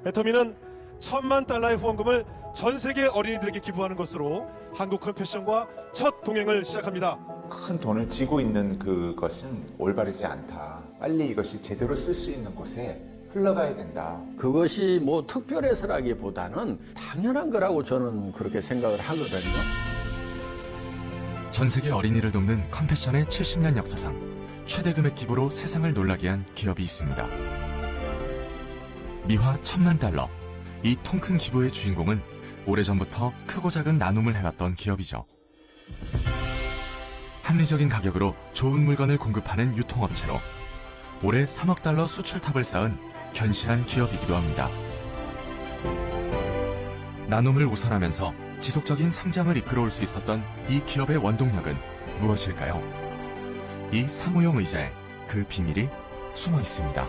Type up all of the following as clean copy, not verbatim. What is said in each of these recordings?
애터미는 $10,000,000의 후원금을 전 세계 어린이들에게 기부하는 것으로 한국 컴패션과 첫 동행을 시작합니다. 큰 돈을 쥐고 있는 그것은 올바르지 않다. 빨리 이것이 제대로 쓸 수 있는 곳에 흘러가야 된다. 그것이 뭐 특별해서라기보다는 당연한 거라고 저는 그렇게 생각을 하거든요. 전 세계 어린이를 돕는 컴패션의 70년 역사상 최대 금액 기부로 세상을 놀라게 한 기업이 있습니다. 미화 $10,000,000. 이 통 큰 기부의 주인공은 오래전부터 크고 작은 나눔을 해왔던 기업이죠. 합리적인 가격으로 좋은 물건을 공급하는 유통업체로 올해 $3억 수출탑을 쌓은 견실한 기업이기도 합니다. 나눔을 우선하면서 지속적인 성장을 이끌어올 수 있었던 이 기업의 원동력은 무엇일까요? 이 사무용 의자에 그 비밀이 숨어 있습니다.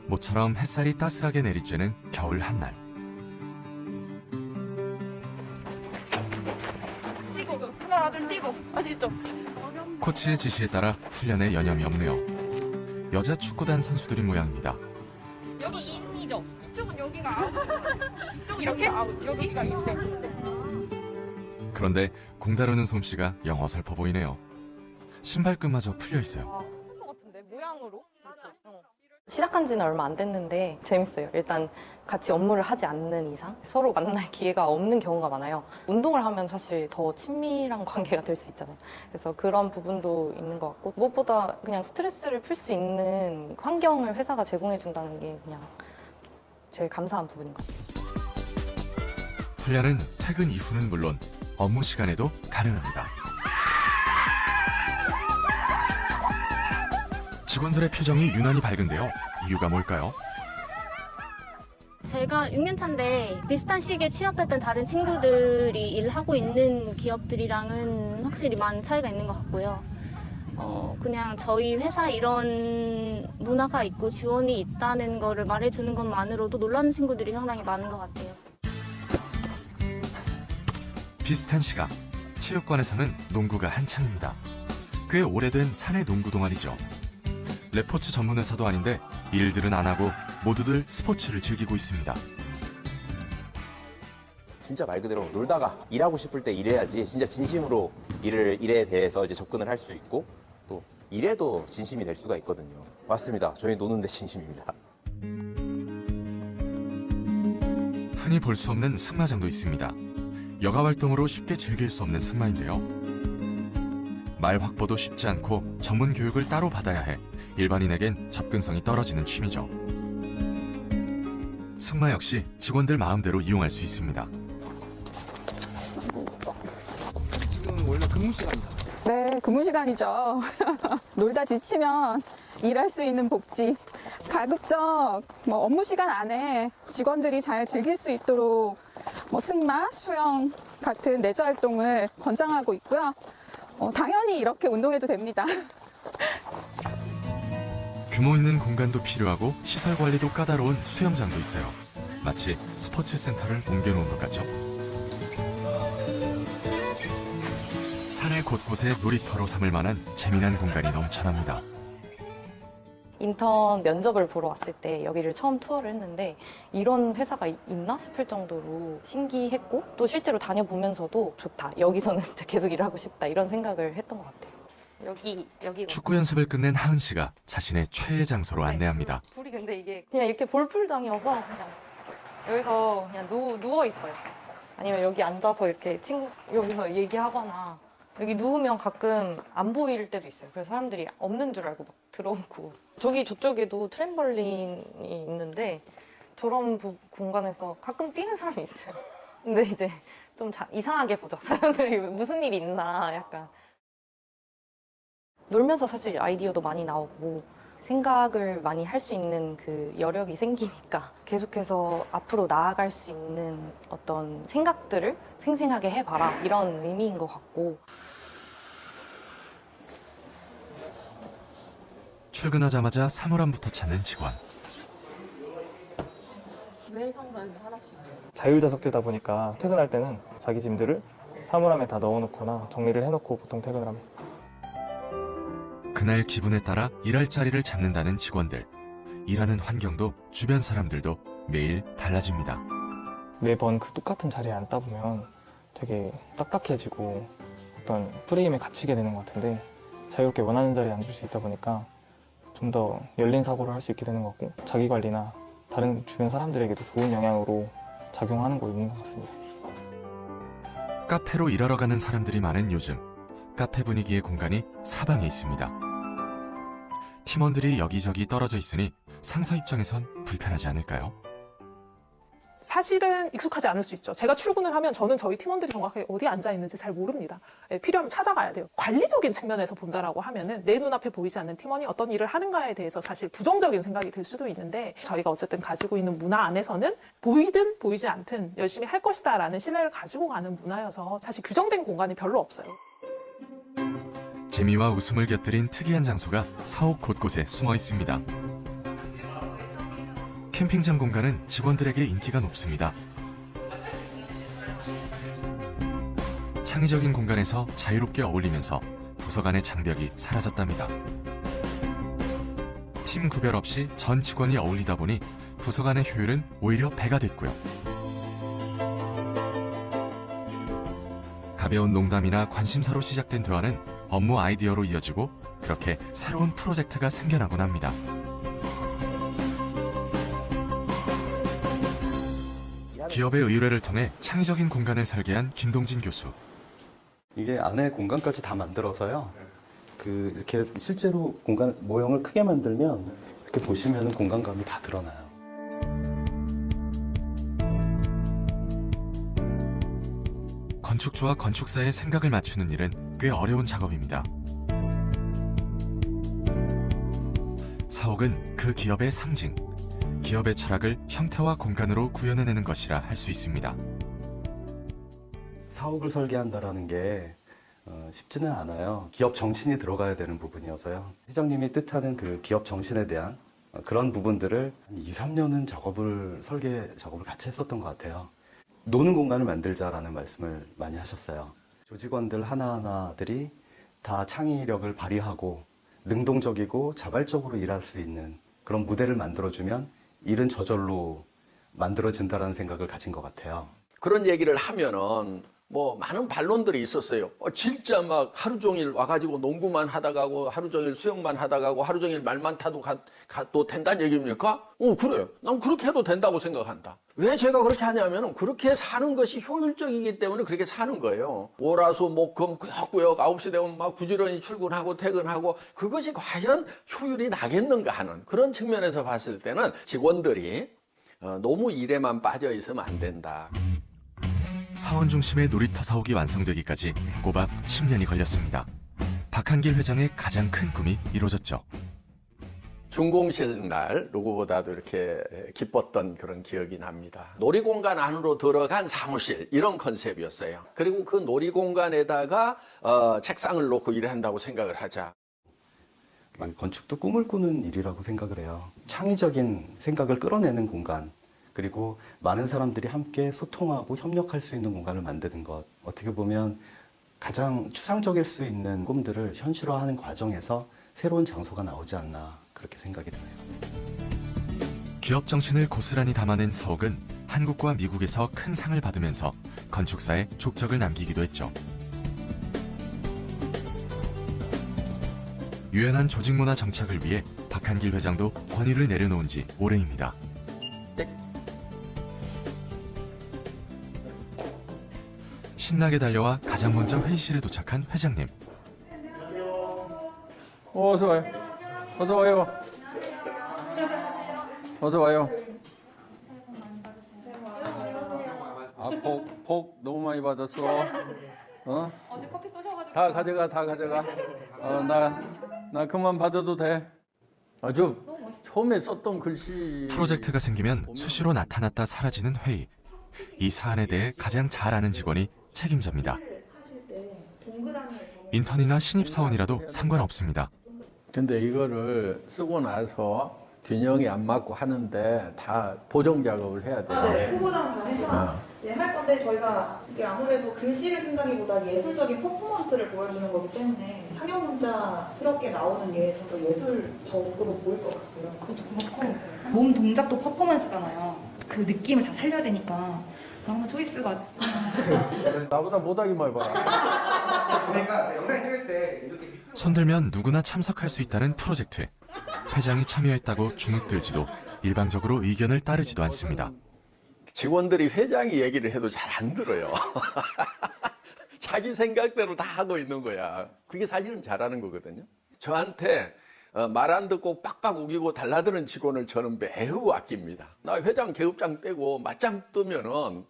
모처럼 햇살이 따스하게 내리쬐는 겨울 한날. 뛰고 하나 둘 뛰고 아시겠죠? 코치의 지시에 따라 훈련에 여념이 없네요. 여자 축구단 선수들이 모양입니다. 여기 인이죠? 이쪽은 여기가 아웃. 이쪽은 이렇게 아웃. 여기가 이렇게. 그런데 공 다루는 솜씨가 영 어설퍼 보이네요. 신발끈마저 풀려 있어요. 것 같은데 모양으로. 시작한 지는 얼마 안 됐는데 재밌어요. 일단 같이 업무를 하지 않는 이상 서로 만날 기회가 없는 경우가 많아요. 운동을 하면 사실 더 친밀한 관계가 될 수 있잖아요. 그래서 그런 부분도 있는 것 같고 무엇보다 그냥 스트레스를 풀 수 있는 환경을 회사가 제공해 준다는 게 그냥 제일 감사한 부분인 것 같아요. 훈련은 퇴근 이후는 물론 업무 시간에도 가능합니다. 직원들의 표정이 유난히 밝은데요. 이유가 뭘까요? 제가 6년 차인데 비슷한 시기에 취업했던 다른 친구들이 일하고 있는 기업들이랑은 확실히 많은 차이가 있는 것 같고요. 그냥 저희 회사 이런 문화가 있고 지원이 있다는 거를 말해주는 것만으로도 놀라는 친구들이 상당히 많은 것 같아요. 비슷한 시각, 체육관에서는 농구가 한창입니다. 꽤 오래된 사내 농구 동아리죠. 레포츠 전문 회사도 아닌데 일들은 안 하고 모두들 스포츠를 즐기고 있습니다. 진짜 말 그대로 놀다가 일하고 싶을 때 일해야지 진짜 진심으로 일에 대해서 이제 접근을 할 수 있고 또 일에도 진심이 될 수가 있거든요. 맞습니다. 저희 노는데 진심입니다. 흔히 볼 수 없는 승마장도 있습니다. 여가 활동으로 쉽게 즐길 수 없는 승마인데요. 말 확보도 쉽지 않고 전문 교육을 따로 받아야 해 일반인에겐 접근성이 떨어지는 취미죠. 승마 역시 직원들 마음대로 이용할 수 있습니다. 지금 원래 근무 시간이다. 네, 근무 시간이죠. 놀다 지치면 일할 수 있는 복지, 가급적 업무 시간 안에 직원들이 잘 즐길 수 있도록 승마, 수영 같은 레저 활동을 권장하고 있고요. 당연히 이렇게 운동해도 됩니다. 규모 있는 공간도 필요하고 시설 관리도 까다로운 수영장도 있어요. 마치 스포츠 센터를 옮겨놓은 것 같죠? 사내 곳곳에 놀이터로 삼을 만한 재미난 공간이 넘쳐납니다. 인턴 면접을 보러 왔을 때 여기를 처음 투어를 했는데 이런 회사가 있나 싶을 정도로 신기했고 또 실제로 다녀보면서도 좋다. 여기서는 진짜 계속 일하고 싶다. 이런 생각을 했던 것 같아요. 여기 축구 연습을 끝낸 하은 씨가 자신의 최애 장소로 안내합니다. 불이 근데 이게 그냥 이렇게 볼풀장이어서 그냥 여기서 그냥 누워 있어요. 아니면 여기 앉아서 이렇게 친구 여기서 얘기하거나 여기 누우면 가끔 안 보일 때도 있어요. 그래서 사람들이 없는 줄 알고 막 들어오고 저쪽에도 트램벌린이 있는데 저런 공간에서 가끔 뛰는 사람이 있어요. 근데 이제 좀 이상하게 보죠. 사람들이 무슨 일이 있나 약간. 놀면서 사실 아이디어도 많이 나오고 생각을 많이 할 수 있는 그 여력이 생기니까 계속해서 앞으로 나아갈 수 있는 어떤 생각들을 생생하게 해봐라 이런 의미인 것 같고. 출근하자마자 사물함부터 찾는 직원. 왜 상관이 하나씩? 자율자석제다 보니까 퇴근할 때는 자기 짐들을 사물함에 다 넣어놓거나 정리를 해놓고 보통 퇴근을 합니다. 그날 기분에 따라 일할 자리를 잡는다는 직원들. 일하는 환경도 주변 사람들도 매일 달라집니다. 매번 그 똑같은 자리에 앉다 보면 되게 딱딱해지고 어떤 프레임에 갇히게 되는 것 같은데 자유롭게 원하는 자리에 앉을 수 있다 보니까 좀 더 열린 사고를 할 수 있게 되는 것 같고 자기관리나 다른 주변 사람들에게도 좋은 영향으로 작용하는 거 있는 것 같습니다. 카페로 일하러 가는 사람들이 많은 요즘 카페 분위기의 공간이 사방에 있습니다. 팀원들이 여기저기 떨어져 있으니 상사 입장에선 불편하지 않을까요? 사실은 익숙하지 않을 수 있죠. 제가 출근을 하면 저는 저희 팀원들이 정확하게 어디에 앉아 있는지 잘 모릅니다. 필요하면 찾아가야 돼요. 관리적인 측면에서 본다라고 하면은 내 눈앞에 보이지 않는 팀원이 어떤 일을 하는가에 대해서 사실 부정적인 생각이 들 수도 있는데 저희가 어쨌든 가지고 있는 문화 안에서는 보이든 보이지 않든 열심히 할 것이다라는 신뢰를 가지고 가는 문화여서 사실 규정된 공간이 별로 없어요. 재미와 웃음을 곁들인 특이한 장소가 사옥 곳곳에 숨어 있습니다. 캠핑장 공간은 직원들에게 인기가 높습니다. 창의적인 공간에서 자유롭게 어울리면서 부서 간의 장벽이 사라졌답니다. 팀 구별 없이 전 직원이 어울리다 보니 부서 간의 효율은 오히려 배가 됐고요. 가벼운 농담이나 관심사로 시작된 대화는 업무 아이디어로 이어지고 그렇게 새로운 프로젝트가 생겨나곤 합니다. 기업의 의뢰를 통해 창의적인 공간을 설계한 김동진 교수. 이게 안에 공간까지 다 만들어서요. 이렇게 실제로 공간 모형을 크게 만들면 이렇게 보시면 공간감이 다 드러나요. 건축주와 건축사의 생각을 맞추는 일은 꽤 어려운 작업입니다. 사옥은 그 기업의 상징, 기업의 철학을 형태와 공간으로 구현해내는 것이라 할 수 있습니다. 사옥을 설계한다라는 게 쉽지는 않아요. 기업 정신이 들어가야 되는 부분이어서요. 회장님이 뜻하는 그 기업 정신에 대한 그런 부분들을 한 2, 3년은 설계 작업을 같이 했었던 것 같아요. 노는 공간을 만들자라는 말씀을 많이 하셨어요. 조직원들 하나하나들이 다 창의력을 발휘하고 능동적이고 자발적으로 일할 수 있는 그런 무대를 만들어주면 일은 저절로 만들어진다는 생각을 가진 것 같아요. 그런 얘기를 하면은 많은 반론들이 있었어요. 진짜 막 하루 종일 와가지고 농구만 하다 가고 하루 종일 수영만 하다 가고 하루 종일 말만 타도 가도 된다는 얘기입니까? 그래. 난 그렇게 해도 된다고 생각한다. 왜 제가 그렇게 하냐면은 그렇게 사는 것이 효율적이기 때문에 그렇게 사는 거예요. 월화수목금 꾸역꾸역 9시 되면 막 부지런히 출근하고 퇴근하고 그것이 과연 효율이 나겠는가 하는 그런 측면에서 봤을 때는 직원들이 너무 일에만 빠져 있으면 안 된다. 사원 중심의 놀이터 사옥이 완성되기까지 꼬박 10년이 걸렸습니다. 박한길 회장의 가장 큰 꿈이 이루어졌죠. 준공식 날 누구보다도 이렇게 기뻤던 그런 기억이 납니다. 놀이공간 안으로 들어간 사무실 이런 컨셉이었어요. 그리고 그 놀이공간에다가 책상을 놓고 일을 한다고 생각을 하자. 건축도 꿈을 꾸는 일이라고 생각을 해요. 창의적인 생각을 끌어내는 공간, 그리고 많은 사람들이 함께 소통하고 협력할 수 있는 공간을 만드는 것. 어떻게 보면 가장 추상적일 수 있는 꿈들을 현실화하는 과정에서 새로운 장소가 나오지 않나 그렇게 생각이 드네요. 기업 정신을 고스란히 담아낸 사옥은 한국과 미국에서 큰 상을 받으면서 건축사에 족적을 남기기도 했죠. 유연한 조직문화 정착을 위해 박한길 회장도 권위를 내려놓은 지 오래입니다. 신나게 달려와 가장 먼저 회의실에 도착한 회장님. 어서 와요. 어서 와요. 어서 와요. 복 너무 많이 받았어. 어제 커피 쏘셔가지고. 다 가져가. 나 그만 받아도 돼. 처음에 썼던 글씨. 프로젝트가 생기면 수시로 나타났다 사라지는 회의. 이 사안에 대해 가장 잘 아는 직원이 책임져입니다. 인턴이나 신입사원이라도 상관없습니다. 근데 이거를 쓰고 나서 균형이 안 맞고 하는데 다 보정 작업을 해야 돼요. 할 건데 저희가 이게 아무래도 글씨를 쓴다기보다 예술적인 퍼포먼스를 보여주는 거기 때문에 상용 문자스럽게 나오는 게 좀 더 예술적으로 보일 것 같고요. 그것도 그렇고 몸 동작도 퍼포먼스잖아요. 그 느낌을 다 살려야 되니까 너무 초이스가 나보다 못하기만 해봐라. 그러니까 영상 찍을 때 이렇게 손들면 누구나 참석할 수 있다는 프로젝트. 회장이 참여했다고 주눅들지도 일방적으로 의견을 따르지도 않습니다. 직원들이 회장이 얘기를 해도 잘 안 들어요. 자기 생각대로 다 하고 있는 거야. 그게 사실은 잘하는 거거든요. 저한테 말 안 듣고 빡빡 우기고 달라드는 직원을 저는 매우 아낍니다. 나 회장 계급장 떼고 맞짱 뜨면은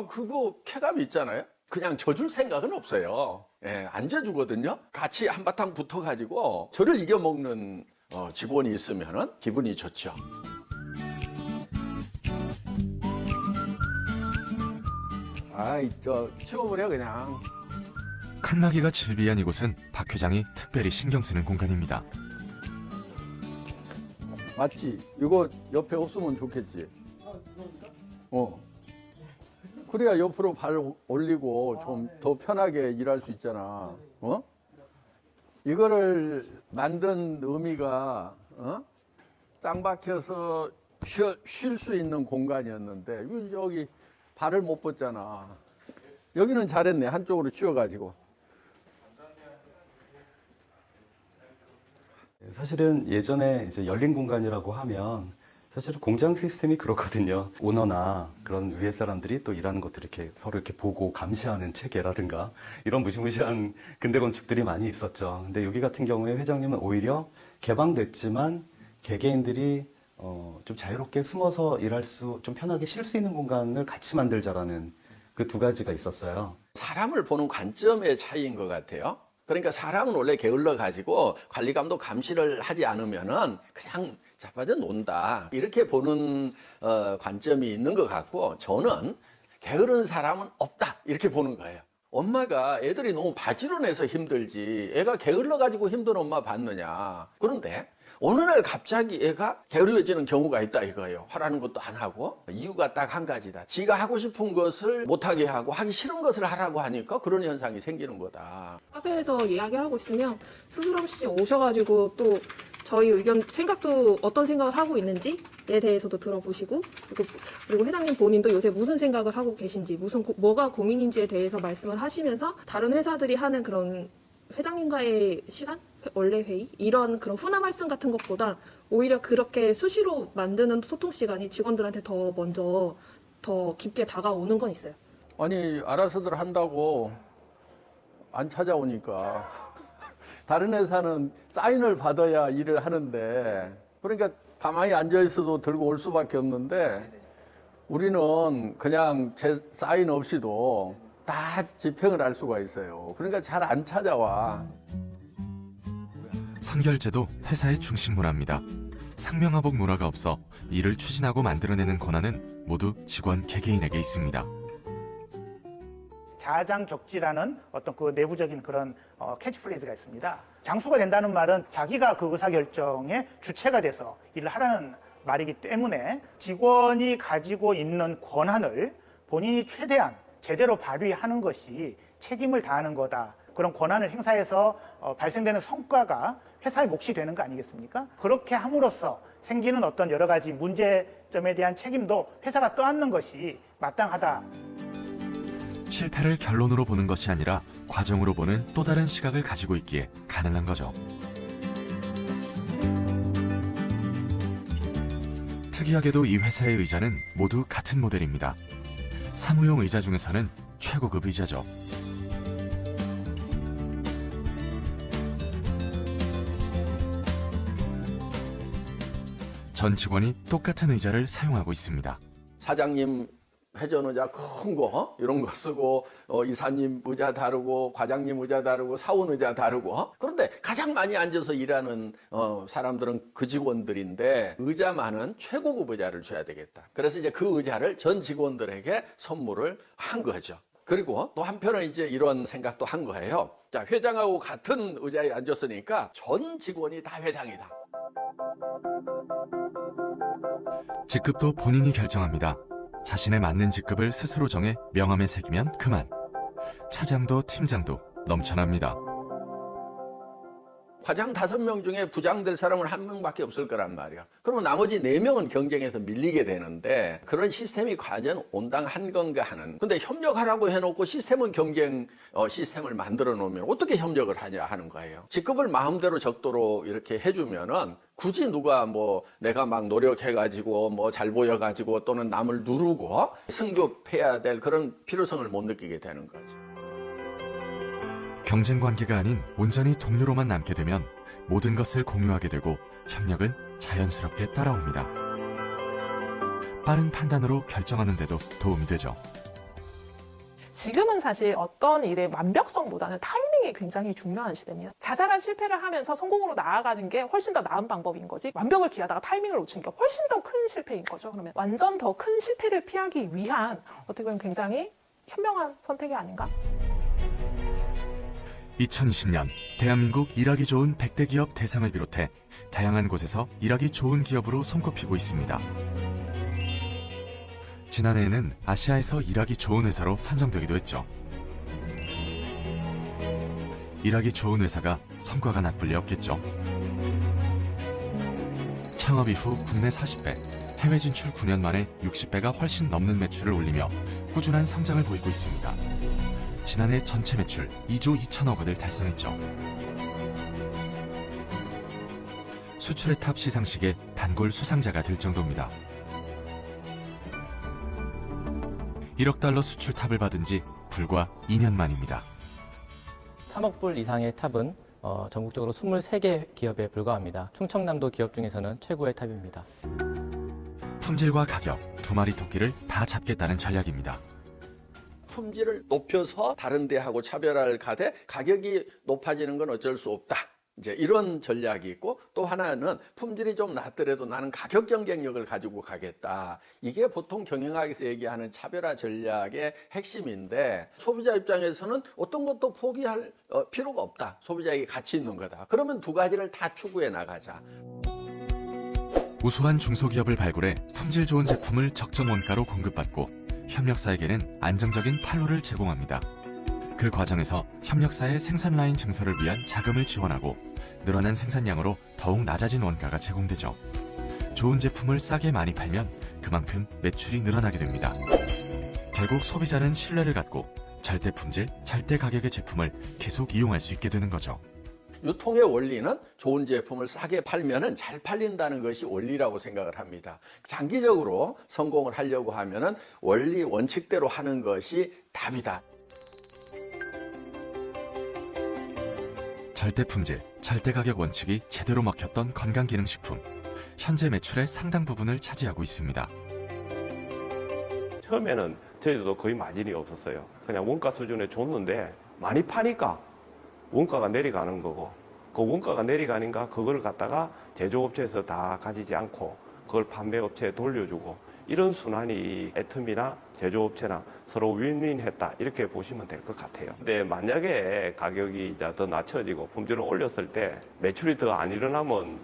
그거 쾌감 있잖아요. 그냥 져줄 생각은 없어요. 예, 안 져주거든요. 같이 한바탕 붙어가지고 저를 이겨먹는 직원이 있으면은 기분이 좋죠. 아이, 치워버려 그냥. 칸막이가 즐비한 이곳은 박 회장이 특별히 신경 쓰는 공간입니다. 맞지? 이거 옆에 없으면 좋겠지? 그래야 옆으로 발 올리고 좀 더 편하게 일할 수 있잖아. 이거를 만든 의미가, 땅 박혀서 쉴 수 있는 공간이었는데, 여기 발을 못 뻗잖아. 여기는 잘했네. 한쪽으로 치워가지고. 사실은 예전에 이제 열린 공간이라고 하면 사실은 공장 시스템이 그렇거든요. 오너나 그런 위에 사람들이 또 일하는 것들 이렇게 서로 이렇게 보고 감시하는 체계라든가 이런 무시무시한 근대 건축들이 많이 있었죠. 근데 여기 같은 경우에 회장님은 오히려 개방됐지만 개개인들이 좀 자유롭게 숨어서 일할 수, 좀 편하게 쉴 수 있는 공간을 같이 만들자라는 그 두 가지가 있었어요. 사람을 보는 관점의 차이인 것 같아요. 그러니까 사람은 원래 게을러 가지고 관리감독 감시를 하지 않으면은 그냥 자빠져 논다 이렇게 보는 관점이 있는 것 같고, 저는 게으른 사람은 없다 이렇게 보는 거예요. 엄마가 애들이 너무 바지런해서 힘들지 애가 게을러 가지고 힘든 엄마 봤느냐. 그런데 어느 날 갑자기 애가 게을러지는 경우가 있다 이거예요. 하라는 것도 안 하고. 이유가 딱 한 가지다. 지가 하고 싶은 것을 못하게 하고 하기 싫은 것을 하라고 하니까 그런 현상이 생기는 거다. 카페에서 이야기하고 있으면 스스럼 씨 오셔가지고 또 저희 의견, 생각도 어떤 생각을 하고 있는지에 대해서도 들어보시고, 그리고 회장님 본인도 요새 무슨 생각을 하고 계신지, 뭐가 고민인지에 대해서 말씀을 하시면서 다른 회사들이 하는 그런 회장님과의 시간? 원래 회의? 이런 그런 훈화 말씀 같은 것보다 오히려 그렇게 수시로 만드는 소통 시간이 직원들한테 더 먼저 더 깊게 다가오는 건 있어요. 아니, 알아서들 한다고 안 찾아오니까. 다른 회사는 사인을 받아야 일을 하는데, 그러니까 가만히 앉아있어도 들고 올 수밖에 없는데, 우리는 그냥 제 사인 없이도 다 집행을 할 수가 있어요. 그러니까 잘 안 찾아와. 선결제도 회사의 중심 문화입니다. 상명하복 문화가 없어 이를 추진하고 만들어내는 권한은 모두 직원 개개인에게 있습니다. 자장격지라는 어떤 그 내부적인 그런 캐치프레이즈가 있습니다. 장수가 된다는 말은 자기가 그 의사결정의 주체가 돼서 일을 하라는 말이기 때문에 직원이 가지고 있는 권한을 본인이 최대한 제대로 발휘하는 것이 책임을 다하는 거다. 그런 권한을 행사해서 발생되는 성과가 회사의 몫이 되는 거 아니겠습니까? 그렇게 함으로써 생기는 어떤 여러 가지 문제점에 대한 책임도 회사가 떠안는 것이 마땅하다. 실패를 결론으로 보는 것이 아니라 과정으로 보는 또 다른 시각을 가지고 있기에 가능한 거죠. 특이하게도 이 회사의 의자는 모두 같은 모델입니다. 사무용 의자 중에서는 최고급 의자죠. 전 직원이 똑같은 의자를 사용하고 있습니다. 사장님 회전 의자 큰 거 이런 거 쓰고, 이사님 의자 다르고, 과장님 의자 다르고, 사원 의자 다르고. 그런데 가장 많이 앉아서 일하는 사람들은 그 직원들인데, 의자만은 최고급 의자를 줘야 되겠다. 그래서 이제 그 의자를 전 직원들에게 선물을 한 거죠. 그리고 또 한편은 이제 이런 생각도 한 거예요. 자, 회장하고 같은 의자에 앉았으니까 전 직원이 다 회장이다. 직급도 본인이 결정합니다. 자신에 맞는 직급을 스스로 정해 명함에 새기면 그만. 차장도 팀장도 넘쳐납니다. 과장 5명 중에 부장 될 사람은 1명밖에 없을 거란 말이야. 그러면 나머지 4명은 경쟁에서 밀리게 되는데 그런 시스템이 과연 온당한 건가 하는. 근데 협력하라고 해놓고 시스템은 경쟁 시스템을 만들어 놓으면 어떻게 협력을 하냐 하는 거예요. 직급을 마음대로 적도록 이렇게 해주면은 굳이 누가 뭐 내가 막 노력해가지고 뭐 잘 보여가지고 또는 남을 누르고 승급해야 될 그런 필요성을 못 느끼게 되는 거죠. 경쟁 관계가 아닌 온전히 동료로만 남게 되면 모든 것을 공유하게 되고 협력은 자연스럽게 따라옵니다. 빠른 판단으로 결정하는 데도 도움이 되죠. 지금은 사실 어떤 일의 완벽성보다는 타이밍이 굉장히 중요한 시대입니다. 자잘한 실패를 하면서 성공으로 나아가는 게 훨씬 더 나은 방법인 거지, 완벽을 기하다가 타이밍을 놓치는 게 훨씬 더 큰 실패인 거죠. 그러면 완전 더 큰 실패를 피하기 위한 어떻게 보면 굉장히 현명한 선택이 아닌가? 2020년 대한민국 일하기 좋은 100대 기업 대상을 비롯해 다양한 곳에서 일하기 좋은 기업으로 손꼽히고 있습니다. 지난해에는 아시아에서 일하기 좋은 회사로 선정되기도 했죠. 일하기 좋은 회사가 성과가 나쁠 리 없겠죠. 창업 이후 국내 40배, 해외 진출 9년 만에 60배가 훨씬 넘는 매출을 올리며 꾸준한 성장을 보이고 있습니다. 지난해 전체 매출 2조 2천억 원을 달성했죠. 수출의 탑 시상식의 단골 수상자가 될 정도입니다. 1억 달러 수출 탑을 받은 지 불과 2년 만입니다. 3억 불 이상의 탑은 전국적으로 23개 기업에 불과합니다. 충청남도 기업 중에서는 최고의 탑입니다. 품질과 가격, 두 마리 토끼를 다 잡겠다는 전략입니다. 품질을 높여서 다른 데하고 차별화를 가되 가격이 높아지는 건 어쩔 수 없다. 이제 이런 전략이 있고, 또 하나는 품질이 좀 낮더라도 나는 가격 경쟁력을 가지고 가겠다. 이게 보통 경영학에서 얘기하는 차별화 전략의 핵심인데, 소비자 입장에서는 어떤 것도 포기할 필요가 없다. 소비자에게 가치 있는 거다. 그러면 두 가지를 다 추구해 나가자. 우수한 중소기업을 발굴해 품질 좋은 제품을 적정 원가로 공급받고 협력사에게는 안정적인 판로를 제공합니다. 그 과정에서 협력사의 생산 라인 증설을 위한 자금을 지원하고 늘어난 생산량으로 더욱 낮아진 원가가 제공되죠. 좋은 제품을 싸게 많이 팔면 그만큼 매출이 늘어나게 됩니다. 결국 소비자는 신뢰를 갖고 절대 품질, 절대 가격의 제품을 계속 이용할 수 있게 되는 거죠. 유통의 원리는 좋은 제품을 싸게 팔면은 잘 팔린다는 것이 원리라고 생각을 합니다. 장기적으로 성공을 하려고 하면은 원리 원칙대로 하는 것이 답이다. 절대 품질, 절대 가격 원칙이 제대로 먹혔던 건강기능식품. 현재 매출의 상당 부분을 차지하고 있습니다. 처음에는 저희도 거의 마진이 없었어요. 그냥 원가 수준에 줬는데 많이 파니까 원가가 내려가는 거고, 그 원가가 내려가니까 그걸 갖다가 제조업체에서 다 가지지 않고 그걸 판매업체에 돌려주고, 이런 순환이 애텀이나 제조업체나 서로 윈윈했다, 이렇게 보시면 될 것 같아요. 근데 만약에 가격이 이제 더 낮춰지고 품질을 올렸을 때 매출이 더 안 일어나면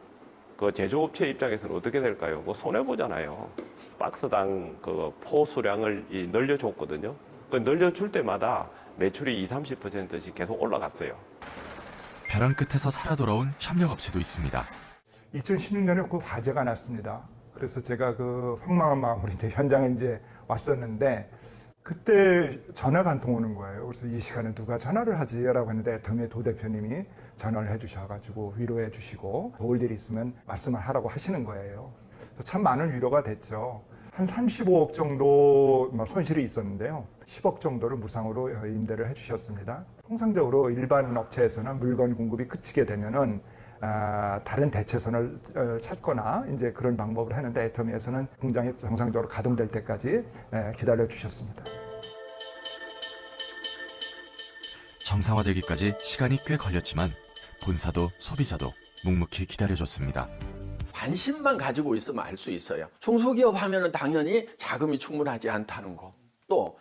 그 제조업체 입장에서는 어떻게 될까요? 뭐 손해보잖아요. 박스당 그 포수량을 늘려줬거든요. 그 늘려줄 때마다 매출이 20-30%씩 계속 올라갔어요. 벼랑 끝에서 살아 돌아온 협력업체도 있습니다. 2016년에 그 화재가 났습니다. 그래서 제가 그 황망한 마음으로 이제 현장을 이제 왔었는데, 그때 전화가 한 통 오는 거예요. 그래서 이 시간에 누가 전화를 하지라고 했는데 애텀의 도 대표님이 전화를 해주셔가지고 위로해 주시고 도울 일이 있으면 말씀을 하라고 하시는 거예요. 참 많은 위로가 됐죠. 한 35억 정도 손실이 있었는데요. 10억 정도를 무상으로 임대를 해주셨습니다. 통상적으로 일반 업체에서는 물건 공급이 그치게 되면은 다른 대체선을 찾거나 이제 그런 방법을 하는데, 애터미에서는 공장이 정상적으로 가동될 때까지 기다려 주셨습니다. 정상화되기까지 시간이 꽤 걸렸지만 본사도 소비자도 묵묵히 기다려줬습니다. 관심만 가지고 있으면 알 수 있어요. 중소기업 하면은 당연히 자금이 충분하지 않다는 거, 또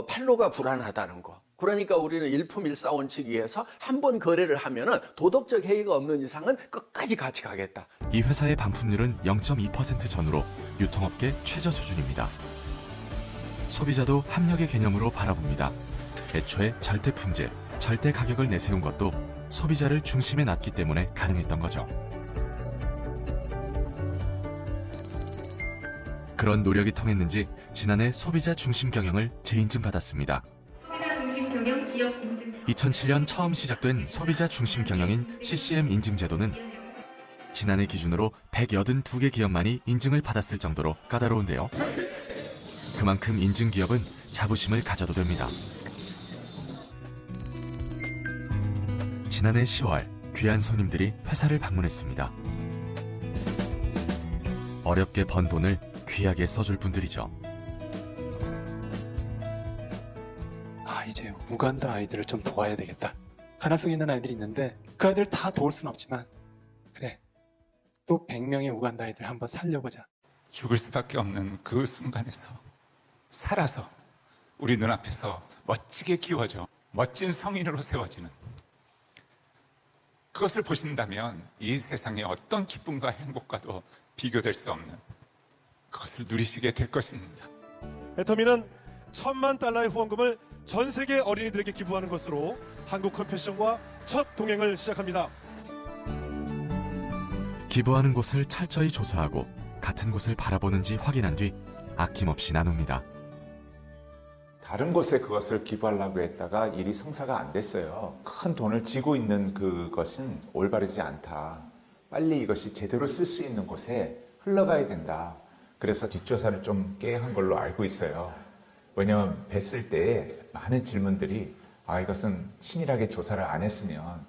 판로가 불안하다는 거. 그러니까 우리는 일품일사원칙위에서 한 번 거래를 하면은 도덕적 해이가 없는 이상은 끝까지 같이 가겠다. 이 회사의 반품률은 0.2% 전후로 유통업계 최저 수준입니다. 소비자도 합력의 개념으로 바라봅니다. 애초에 절대 품질, 절대 가격을 내세운 것도 소비자를 중심에 놨기 때문에 가능했던 거죠. 그런 노력이 통했는지 지난해 소비자 중심 경영을 재인증받았습니다. 소비자 중심 경영 기업 인증 2007년 처음 시작된 소비자 중심 경영인 CCM 인증 제도는 지난해 기준으로 182개 기업만이 인증을 받았을 정도로 까다로운데요. 그만큼 인증 기업은 자부심을 가져도 됩니다. 지난해 10월 귀한 손님들이 회사를 방문했습니다. 어렵게 번 돈을 귀하게 써줄 분들이죠. 이제 우간다 아이들을 좀 도와야 되겠다. 가능성 있는 아이들이 있는데 그 아이들 다 도울 수는 없지만 그래, 또 100명의 우간다 아이들 한번 살려보자. 죽을 수밖에 없는 그 순간에서 살아서 우리 눈앞에서 멋지게 키워져 멋진 성인으로 세워지는 그것을 보신다면 이 세상의 어떤 기쁨과 행복과도 비교될 수 없는 그것을 누리시게 될 것입니다. 애터미는 $10,000,000의 후원금을 전 세계 어린이들에게 기부하는 것으로 한국 컴패션과 첫 동행을 시작합니다. 기부하는 곳을 철저히 조사하고 같은 곳을 바라보는지 확인한 뒤 아낌없이 나눕니다. 다른 곳에 그것을 기부하려고 했다가 일이 성사가 안 됐어요. 큰 돈을 쥐고 있는 그것은 올바르지 않다. 빨리 이것이 제대로 쓸 수 있는 곳에 흘러가야 된다. 그래서 뒷조사를 좀 깨한 걸로 알고 있어요. 왜냐하면 뵀을 때 많은 질문들이 이것은 치밀하게 조사를 안 했으면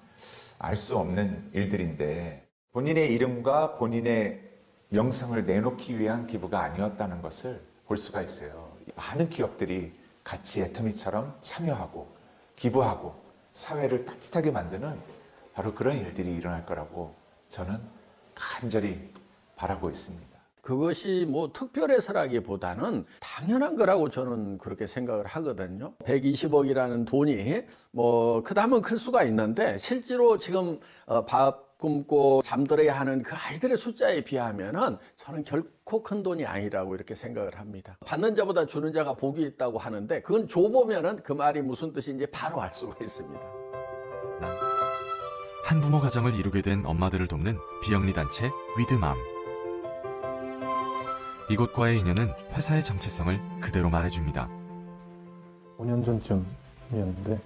알 수 없는 일들인데 본인의 이름과 본인의 명성을 내놓기 위한 기부가 아니었다는 것을 볼 수가 있어요. 많은 기업들이 같이 애터미처럼 참여하고 기부하고 사회를 따뜻하게 만드는 바로 그런 일들이 일어날 거라고 저는 간절히 바라고 있습니다. 그것이 뭐 특별해서라기보다는 당연한 거라고 저는 그렇게 생각을 하거든요. 120억이라는 돈이 뭐 크다면 클 수가 있는데 실제로 지금 밥 굶고 잠들어야 하는 그 아이들의 숫자에 비하면은 저는 결코 큰 돈이 아니라고 이렇게 생각을 합니다. 받는 자보다 주는 자가 복이 있다고 하는데 그건 줘보면은 그 말이 무슨 뜻인지 바로 알 수가 있습니다. 한부모 가정을 이루게 된 엄마들을 돕는 비영리 단체 위드맘. 이곳과의 인연은 회사의 정체성을 그대로 말해줍니다. 5년 전쯤이었는데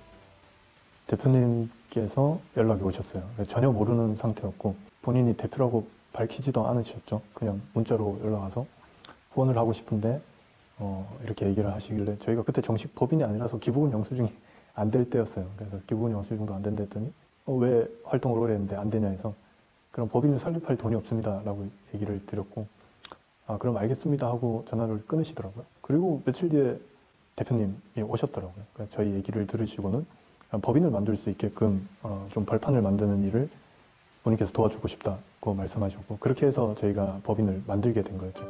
대표님께서 연락이 오셨어요. 전혀 모르는 상태였고 본인이 대표라고 밝히지도 않으셨죠. 그냥 문자로 연락 와서 후원을 하고 싶은데 이렇게 얘기를 하시길래 저희가 그때 정식 법인이 아니라서 기부금 영수증이 안 될 때였어요. 그래서 기부금 영수증도 안 된다 했더니 왜 활동을 오래 했는데 안 되냐 해서 그럼 법인을 설립할 돈이 없습니다 라고 얘기를 드렸고 그럼 알겠습니다 하고 전화를 끊으시더라고요. 그리고 며칠 뒤에 대표님이 오셨더라고요. 그래서 저희 얘기를 들으시고는 법인을 만들 수 있게끔 좀 벌판을 만드는 일을 본인께서 도와주고 싶다고 말씀하셨고 그렇게 해서 저희가 법인을 만들게 된 거였죠.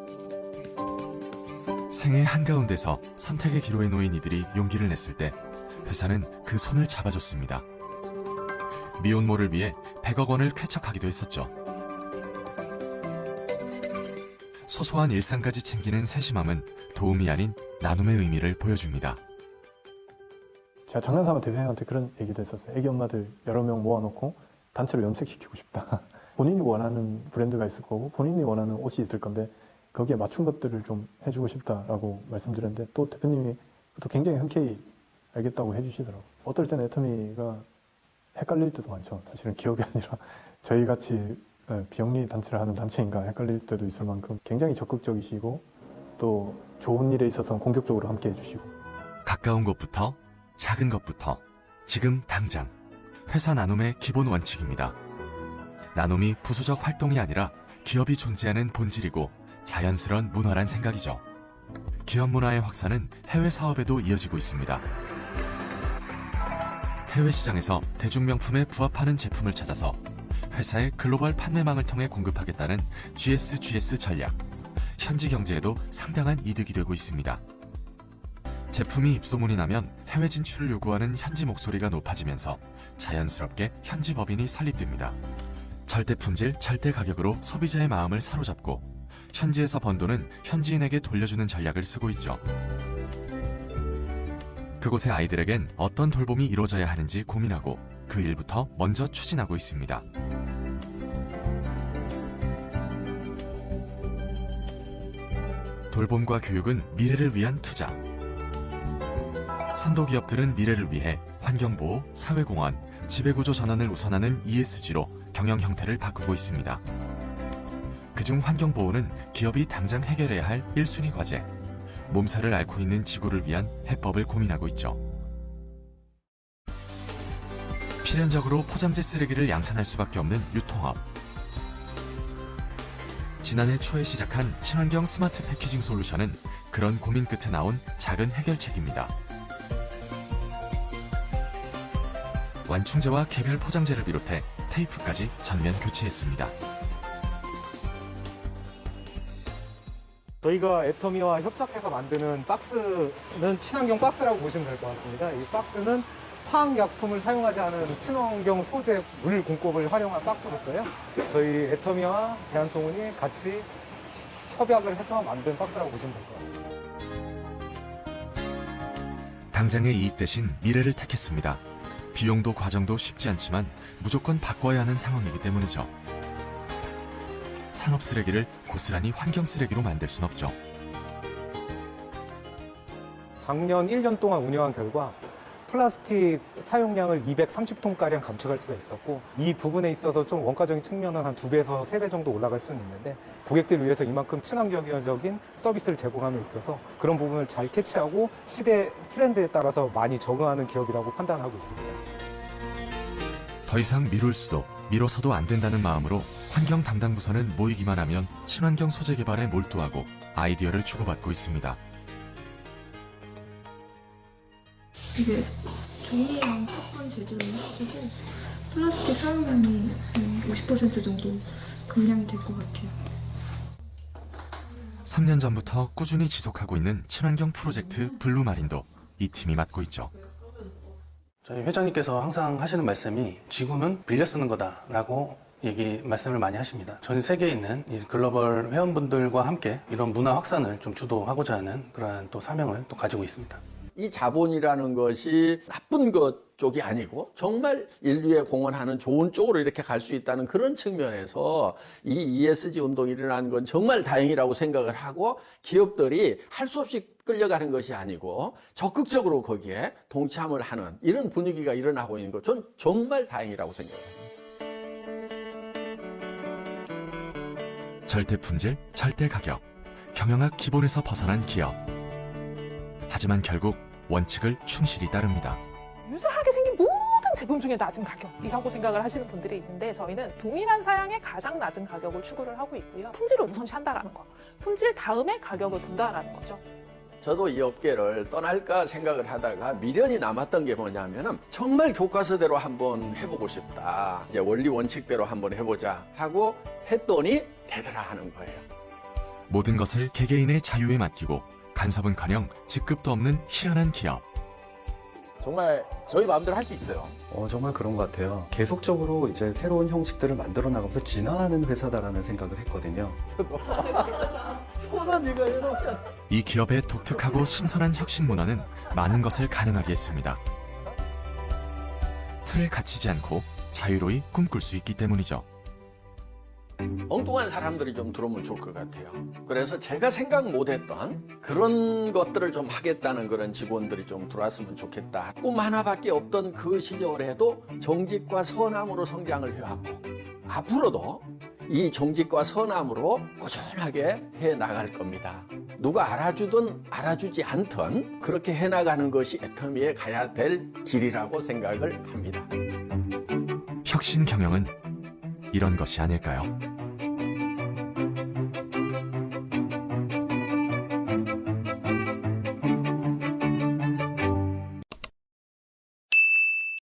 생애 한가운데서 선택의 기로에 놓인 이들이 용기를 냈을 때 회사는 그 손을 잡아줬습니다. 미혼모를 위해 100억 원을 쾌척하기도 했었죠. 소소한 일상까지 챙기는 세심함은 도움이 아닌 나눔의 의미를 보여줍니다. 제가 장난삼아 대표님한테 그런 얘기도 했었어요. 애기 엄마들 여러 명 모아놓고 단체로 염색시키고 싶다. 본인이 원하는 브랜드가 있을 거고 본인이 원하는 옷이 있을 건데 거기에 맞춘 것들을 좀 해주고 싶다라고 말씀드렸는데 또 대표님이 또 굉장히 흔쾌히 알겠다고 해주시더라고요. 어떨 때는 애터미가 헷갈릴 때도 많죠. 사실은 기업이 아니라 저희같이 비영리 단체를 하는 단체인가 헷갈릴 때도 있을 만큼 굉장히 적극적이시고 또 좋은 일에 있어서는 공격적으로 함께 해주시고 가까운 곳부터 작은 것부터 지금 당장 회사 나눔의 기본 원칙입니다. 나눔이 부수적 활동이 아니라 기업이 존재하는 본질이고 자연스러운 문화란 생각이죠. 기업 문화의 확산은 해외 사업에도 이어지고 있습니다. 해외 시장에서 대중명품에 부합하는 제품을 찾아서 회사의 글로벌 판매망을 통해 공급하겠다는 GSGS 전략. 현지 경제에도 상당한 이득이 되고 있습니다. 제품이 입소문이 나면 해외 진출을 요구하는 현지 목소리가 높아지면서 자연스럽게 현지 법인이 설립됩니다. 절대 품질, 절대 가격으로 소비자의 마음을 사로잡고 현지에서 번 돈은 현지인에게 돌려주는 전략을 쓰고 있죠. 그곳의 아이들에겐 어떤 돌봄이 이루어져야 하는지 고민하고 그 일부터 먼저 추진하고 있습니다. 돌봄과 교육은 미래를 위한 투자. 선도 기업들은 미래를 위해 환경보호, 사회공헌, 지배구조 전환을 우선하는 ESG로 경영 형태를 바꾸고 있습니다. 그중 환경보호는 기업이 당장 해결해야 할 1순위 과제. 몸살을 앓고 있는 지구를 위한 해법을 고민하고 있죠. 필연적으로 포장재 쓰레기를 양산할 수밖에 없는 유통업. 지난해 초에 시작한 친환경 스마트 패키징 솔루션은 그런 고민 끝에 나온 작은 해결책입니다. 완충제와 개별 포장재를 비롯해 테이프까지 전면 교체했습니다. 저희가 애터미와 협작해서 만드는 박스는 친환경 박스라고 보시면 될 것 같습니다. 이 박스는 화학약품을 사용하지 않은 친환경 소재 물 공법을 활용한 박스로서요. 저희 애터미와 대한통운이 같이 협약을 해서 만든 박스라고 보시면 될 것 같습니다. 당장의 이익 대신 미래를 택했습니다. 비용도 과정도 쉽지 않지만 무조건 바꿔야 하는 상황이기 때문이죠. 산업 쓰레기를 고스란히 환경 쓰레기로 만들 순 없죠. 작년 1년 동안 운영한 결과 플라스틱 사용량을 230톤가량 감축할 수가 있었고, 이 부분에 있어서 좀 원가적인 측면은 한 2배에서 3배 정도 올라갈 수는 있는데, 고객들을 위해서 이만큼 친환경적인 서비스를 제공함에 있어서 그런 부분을 잘 캐치하고 시대 트렌드에 따라서 많이 적응하는 기업이라고 판단하고 있습니다. 더 이상 미룰 수도 미뤄서도 안 된다는 마음으로 환경 담당 부서는 모이기만 하면 친환경 소재 개발에 몰두하고 아이디어를 주고받고 있습니다. 이게 종이랑 팝콘 제조를 해가지고 플라스틱 사용량이 50% 정도 감량이 될 것 같아요. 3년 전부터 꾸준히 지속하고 있는 친환경 프로젝트 블루마린도 이 팀이 맡고 있죠. 저희 회장님께서 항상 하시는 말씀이 지구는 빌려 쓰는 거다라고 말씀을 많이 하십니다. 전 세계에 있는 이 글로벌 회원분들과 함께 이런 문화 확산을 좀 주도하고자 하는 그러한 또 사명을 또 가지고 있습니다. 이 자본이라는 것이 나쁜 것 쪽이 아니고 정말 인류에 공헌하는 좋은 쪽으로 이렇게 갈 수 있다는 그런 측면에서 이 ESG 운동이 일어나는 건 정말 다행이라고 생각을 하고, 기업들이 할 수 없이 끌려가는 것이 아니고 적극적으로 거기에 동참을 하는 이런 분위기가 일어나고 있는 것, 전 정말 다행이라고 생각합니다. 절대 품질, 절대 가격. 경영학 기본에서 벗어난 기업. 하지만 결국 원칙을 충실히 따릅니다. 유사하게 생긴 모든 제품 중에 낮은 가격이라고 생각을 하시는 분들이 있는데, 저희는 동일한 사양의 가장 낮은 가격을 추구를 하고 있고요. 품질을 우선시한다라는 거, 품질 다음에 가격을 본다라는 거죠. 저도 이 업계를 떠날까 생각을 하다가 미련이 남았던 게 뭐냐면은 정말 교과서대로 한번 해보고 싶다. 이제 원리 원칙대로 한번 해보자 하고 했더니 되더라 하는 거예요. 모든 것을 개개인의 자유에 맡기고 간섭은커녕 직급도 없는 희한한 기업. 정말 저희 마음대로 할 수 있어요. 정말 그런 것 같아요. 계속적으로 이제 새로운 형식들을 만들어 나가면서 진화하는 회사다라는 생각을 했거든요. 이 기업의 독특하고 신선한 혁신 문화는 많은 것을 가능하게 했습니다. 틀에 갇히지 않고 자유로이 꿈꿀 수 있기 때문이죠. 엉뚱한 사람들이 좀 들어오면 좋을 것 같아요. 그래서 제가 생각 못했던 그런 것들을 좀 하겠다는 그런 직원들이 좀 들어왔으면 좋겠다. 꿈 하나밖에 없던 그 시절에도 정직과 선함으로 성장을 해왔고, 앞으로도 이 정직과 선함으로 꾸준하게 해나갈 겁니다. 누가 알아주든 알아주지 않든 그렇게 해나가는 것이 애터미에 가야 될 길이라고 생각을 합니다. 혁신 경영은 이런 것이 아닐까요?